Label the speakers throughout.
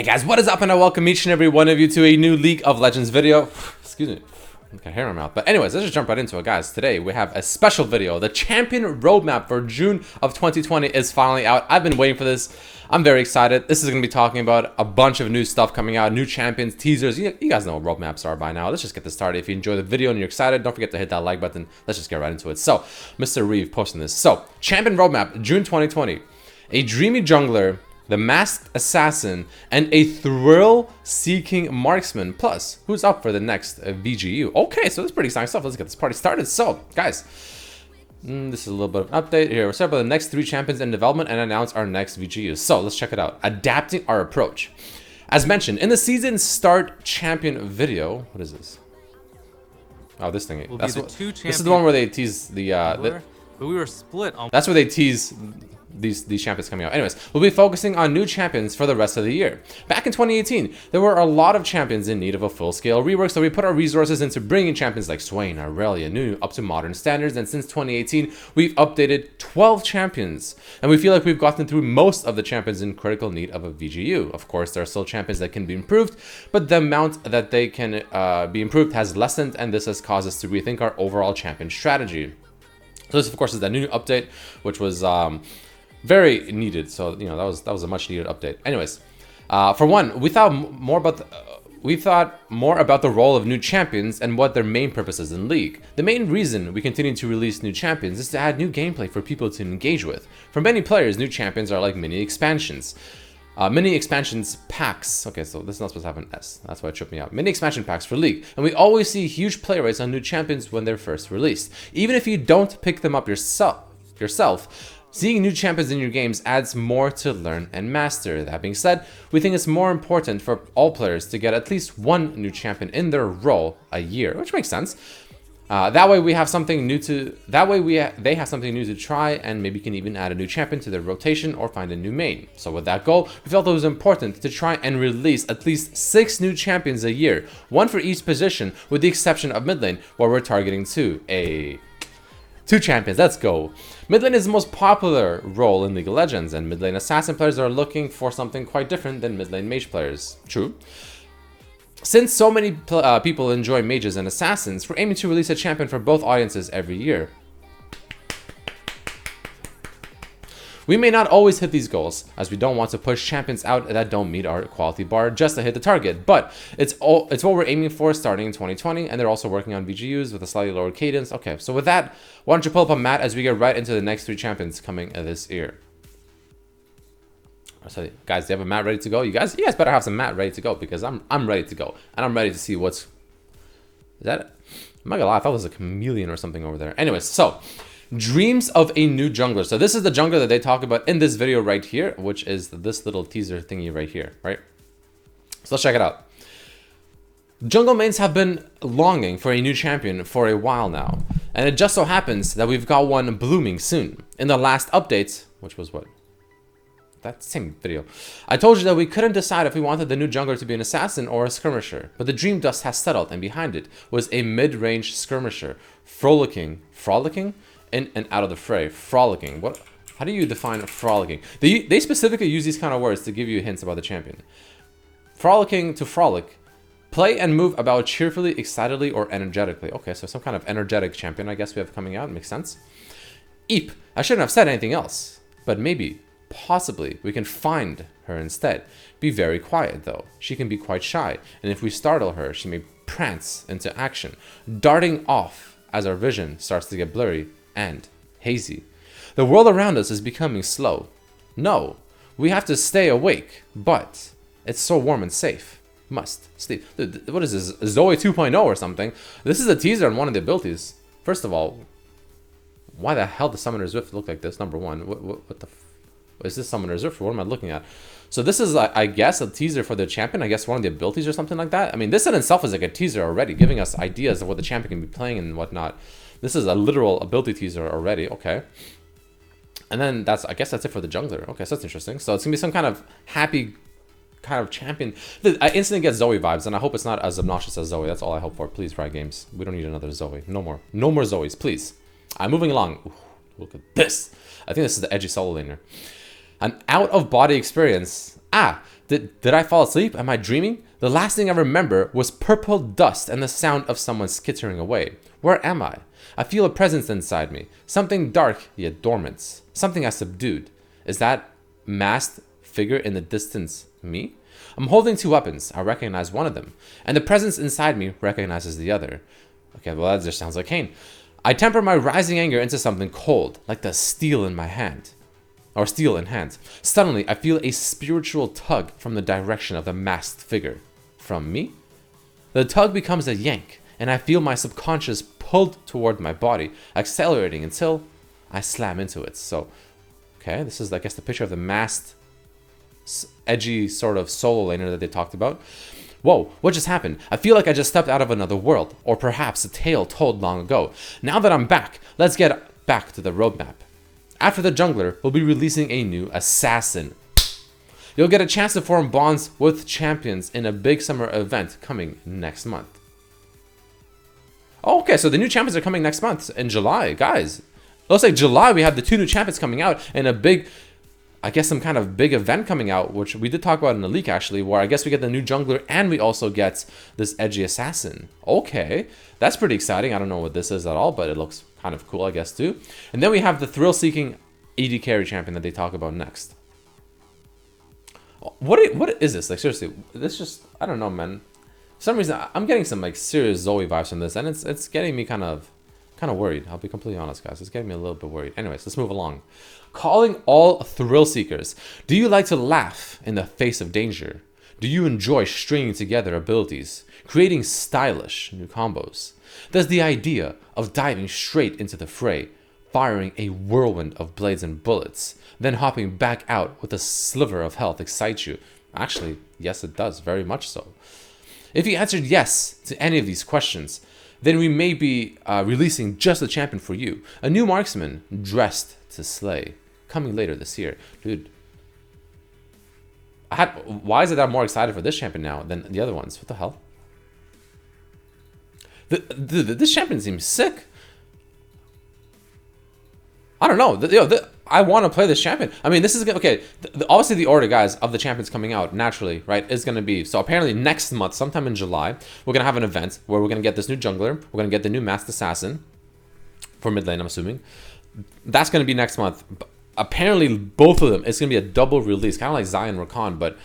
Speaker 1: Hey guys, what is up, and I welcome each and every one of you to a new League of Legends video. Excuse me, I got hair in my mouth. But anyways, let's just jump right into it, guys. Today we have a special video. The champion roadmap for June of 2020 is finally out. I've been waiting for this. I'm very excited. This is going to be talking about a bunch of new stuff coming out, new champions, teasers. You guys know what roadmaps are by now. Let's just get this started. If you enjoy the video and you're excited, don't forget to hit that like button. Let's just get right into it. So, Mr. Reeve posting this. So, champion roadmap, June 2020. A dreamy jungler, the masked assassin, and a thrill-seeking marksman. Plus, who's up for the next VGU? Okay, so that's pretty exciting stuff. Let's get this party started. So, guys, this is a little bit of an update here. We'll start by the next 3 champions in development and announce our next VGU. So, let's check it out. Adapting our approach. As mentioned, in the season start champion video, what is this? Oh, this thing. That's what, this is the one where they tease the
Speaker 2: but we were split on.
Speaker 1: that's where they tease these champions coming out. Anyways, we'll be focusing on new champions for the rest of the year. Back in 2018, there were a lot of champions in need of a full-scale rework, so we put our resources into bringing champions like Swain, Aurelia, Nunu up to modern standards, and since 2018, we've updated 12 champions, and we feel like we've gotten through most of the champions in critical need of a VGU. Of course, there are still champions that can be improved, but the amount that they can be improved has lessened, and this has caused us to rethink our overall champion strategy. So this, of course, is that new update, which was very needed. So that was a much needed update. Anyways, for one, we thought more about the role of new champions and what their main purpose is in League. The main reason we continue to release new champions is to add new gameplay for people to engage with. For many players, new champions are like mini expansions. Mini expansions packs. Okay, so this is not supposed to have an S. That's why it tripped me out. Mini expansion packs for League. And we always see huge play rates on new champions when they're first released. Even if you don't pick them up yourself, seeing new champions in your games adds more to learn and master. That being said, we think it's more important for all players to get at least one new champion in their role a year, which makes sense. That way we have something new to. They have something new to try, and maybe can even add a new champion to their rotation or find a new main. So with that goal, we felt it was important to try and release at least 6 new champions a year, one for each position, with the exception of mid lane, where we're targeting 2 champions. Let's go. Mid lane is the most popular role in League of Legends, and mid lane assassin players are looking for something quite different than mid lane mage players. True. Since so many people enjoy mages and assassins, we're aiming to release a champion for both audiences every year. We may not always hit these goals, as we don't want to push champions out that don't meet our quality bar just to hit the target, but it's what we're aiming for starting in 2020, and they're also working on VGUs with a slightly lower cadence. Okay, so with that, why don't you pull up a mat as we get right into the next 3 champions coming this year. So guys, do you have a mat ready to go? You guys better have some mat ready to go, because I'm ready to go, and I'm ready to see what's... Is that it? I'm not gonna lie, I thought it was a chameleon or something over there. Anyways, so dreams of a new jungler. So this is the jungler that they talk about in this video right here, which is this little teaser thingy right here, right? So let's check it out. Jungle mains have been longing for a new champion for a while now, and it just so happens that we've got one blooming soon. In the last update, which was what? That same video, I told you that we couldn't decide if we wanted the new jungler to be an assassin or a skirmisher, but the dream dust has settled, and behind it was a mid-range skirmisher, frolicking in and out of the fray. Frolicking. What? How do you define frolicking? They specifically use these kind of words to give you hints about the champion. Frolicking to frolic. Play and move about cheerfully, excitedly, or energetically. Okay, so some kind of energetic champion I guess we have coming out. Makes sense. Eep. I shouldn't have said anything else, but maybe, possibly, we can find her instead. Be very quiet though. She can be quite shy, and if we startle her, she may prance into action, darting off as our vision starts to get blurry and hazy. The world around us is becoming slow. No, we have to stay awake, but it's so warm and safe. Must sleep. Dude, what is this? Zoe 2.0 or something? This is a teaser on one of the abilities. First of all, why the hell does Summoner's Rift look like this? Number one, what the is this Summoner's Rift? What am I looking at? So this is, I guess, a teaser for the champion. I guess one of the abilities or something like that. I mean, this in itself is like a teaser already, giving us ideas of what the champion can be playing and whatnot. This is a literal ability teaser already. Okay. And then I guess that's it for the jungler. Okay, so that's interesting. So it's gonna be some kind of happy kind of champion. I instantly get Zoe vibes, and I hope it's not as obnoxious as Zoe. That's all I hope for. Please, Riot Games. We don't need another Zoe. No more Zoes, please. I'm moving along. Ooh, look at this. I think this is the edgy solo laner. An out-of-body experience Did I fall asleep? Am I dreaming? The last thing I remember was purple dust and the sound of someone skittering away. Where am I? I feel a presence inside me. Something dark yet dormant. Something I subdued. Is that masked figure in the distance me? I'm holding two weapons. I recognize one of them. And the presence inside me recognizes the other. Okay, well that just sounds like Cain. I temper my rising anger into something cold, like the steel in my hand. Or steel in hand. Suddenly, I feel a spiritual tug from the direction of the masked figure. From me? The tug becomes a yank, and I feel my subconscious pulled toward my body, accelerating until I slam into it. So, okay, this is, I guess, the picture of the masked, edgy sort of solo laner that they talked about. Whoa, what just happened? I feel like I just stepped out of another world, or perhaps a tale told long ago. Now that I'm back, let's get back to the roadmap. After the jungler, we'll be releasing a new assassin. You'll get a chance to form bonds with champions in a big summer event coming next month. Okay, so the new champions are coming next month in July. Guys, looks like July we have the 2 new champions coming out and a big, I guess some kind of big event coming out, which we did talk about in the leak actually, where I guess we get the new jungler and we also get this edgy assassin. Okay, that's pretty exciting. I don't know what this is at all, but it looks kind of cool, I guess, too. And then we have the thrill-seeking AD carry champion that they talk about next. What is this? Like, seriously, this just, I don't know, man. For some reason, I'm getting some, like, serious Zoe vibes from this, and it's getting me kind of worried. I'll be completely honest, guys. It's getting me a little bit worried. Anyways, let's move along. Calling all thrill seekers. Do you like to laugh in the face of danger? Do you enjoy stringing together abilities, creating stylish new combos? Does the idea of diving straight into the fray, firing a whirlwind of blades and bullets, then hopping back out with a sliver of health excite you? Actually, yes it does, very much so. If you answered yes to any of these questions, then we may be releasing just a champion for you. A new marksman dressed to slay. Coming later this year. Dude. Why is it that I'm more excited for this champion now than the other ones? What the hell? This champion seems sick. I don't know. I want to play this champion. I mean, this is okay. Obviously, the order, guys, of the champions coming out naturally, right, is going to be so. Apparently, next month, sometime in July, we're gonna have an event where we're gonna get this new jungler. We're gonna get the new masked assassin for mid lane. I'm assuming that's gonna be next month. Apparently, both of them, it's gonna be a double release, kind of like Zion Rakan, but.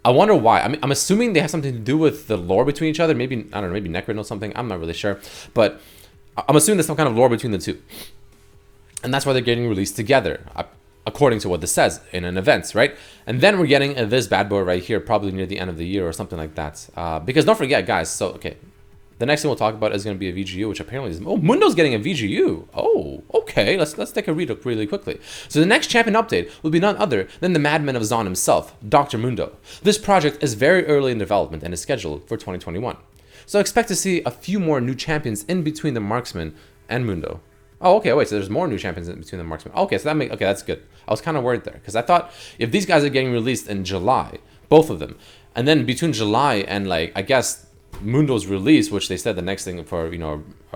Speaker 1: I wonder why. I mean, I'm assuming they have something to do with the lore between each other. Maybe, I don't know, maybe Necro knows something. I'm not really sure. But I'm assuming there's some kind of lore between the two. And that's why they're getting released together, according to what this says in an event, right? And then we're getting this bad boy right here, probably near the end of the year or something like that. Because don't forget, guys, so, okay. The next thing we'll talk about is going to be a VGU, which apparently is... Oh, Mundo's getting a VGU. Oh, okay. Let's take a read really quickly. So the next champion update will be none other than the madman of Zon himself, Dr. Mundo. This project is very early in development and is scheduled for 2021. So expect to see a few more new champions in between the marksman and Mundo. Oh, okay. Wait, so there's more new champions in between the marksman. Okay, so okay, that's good. I was kind of worried there because I thought if these guys are getting released in July, both of them, and then between July and like I guess Mundo's release, which they said the next thing for a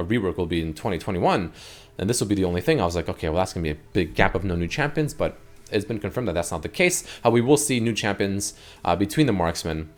Speaker 1: rework will be in 2021, and this will be the only thing. I was like, okay, well that's gonna be a big gap of no new champions, but it's been confirmed that that's not the case. We will see new champions between the marksman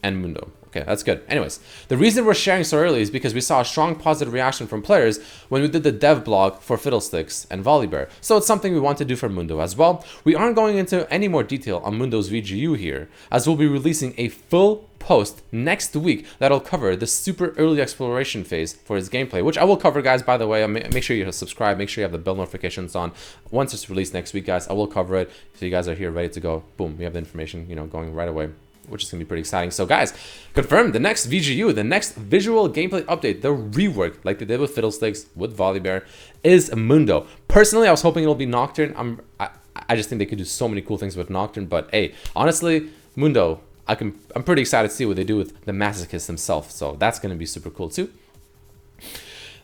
Speaker 1: and Mundo. Okay, that's good. Anyways, the reason we're sharing so early is because we saw a strong positive reaction from players when we did the dev blog for Fiddlesticks and Volibear. So it's something we want to do for Mundo as well. We aren't going into any more detail on Mundo's VGU here, as we'll be releasing a full post next week that'll cover the super early exploration phase for his gameplay, which I will cover, guys, by the way. Make sure you subscribe, make sure you have the bell notifications on. Once it's released next week, guys, I will cover it, so you guys are here ready to go. Boom, we have the information, going right away, which is going to be pretty exciting. So guys, confirmed the next VGU, the next visual gameplay update, the rework, like they did with Fiddlesticks, with Volibear, is Mundo. Personally, I was hoping it'll be Nocturne. I just think they could do so many cool things with Nocturne, but hey, honestly, Mundo, I'm pretty excited to see what they do with the Masochist himself, so that's going to be super cool too.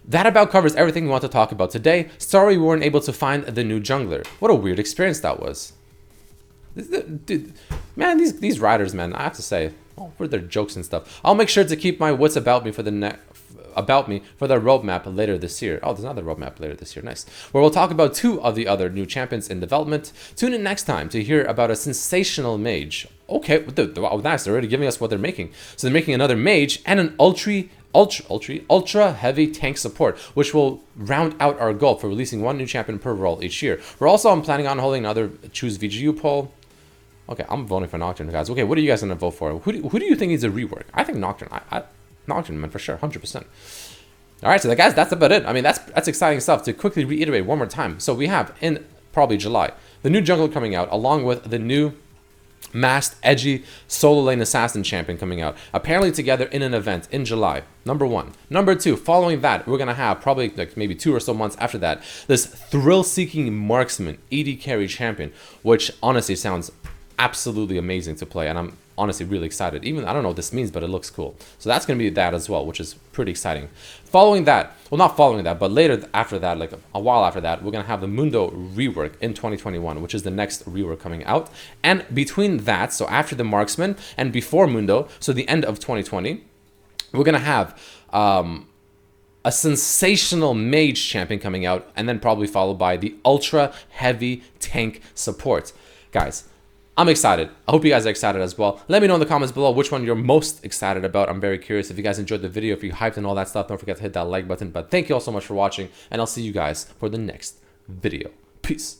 Speaker 1: That about covers everything we want to talk about today. Sorry we weren't able to find the new jungler. What a weird experience that was. Dude, man, these writers, man, I have to say, for their jokes and stuff. I'll make sure to keep my wits about me for the roadmap later this year. Oh, there's another roadmap later this year. Nice. Where we'll talk about 2 of the other new champions in development. Tune in next time to hear about a sensational mage Okay, wow, nice. They're already giving us what they're making. So they're making another mage and an ultra heavy tank support, which will round out our goal for releasing one new champion per role each year. We're also planning on holding another choose VGU poll. Okay, I'm voting for Nocturne, guys. Okay, what are you guys gonna vote for? Who do you think needs a rework? I think Nocturne. Nocturne, man, for sure, 100%. All right, so guys, that's about it. I mean, that's exciting stuff. To quickly reiterate one more time, so we have in probably July the new jungler coming out, along with the new masked, edgy solo lane assassin champion coming out, apparently together in an event in July. Number 1. Number 2, following that, we're gonna have probably like maybe 2 or so months after that, this thrill-seeking marksman AD carry champion, which honestly sounds absolutely amazing to play, and I'm honestly really excited. Even I don't know what this means, but it looks cool. So that's gonna be that as well, which is pretty exciting. Following that, well, not following that, but later after that, like a while after that, we're gonna have the Mundo rework in 2021, which is the next rework coming out. And between that, so after the marksman and before Mundo, so the end of 2020, we're gonna have a sensational mage champion coming out, and then probably followed by the ultra heavy tank support. Guys, I'm excited. I hope you guys are excited as well. Let me know in the comments below which one you're most excited about. I'm very curious. If you guys enjoyed the video, if you hyped and all that stuff, don't forget to hit that like button. But thank you all so much for watching, and I'll see you guys for the next video. Peace.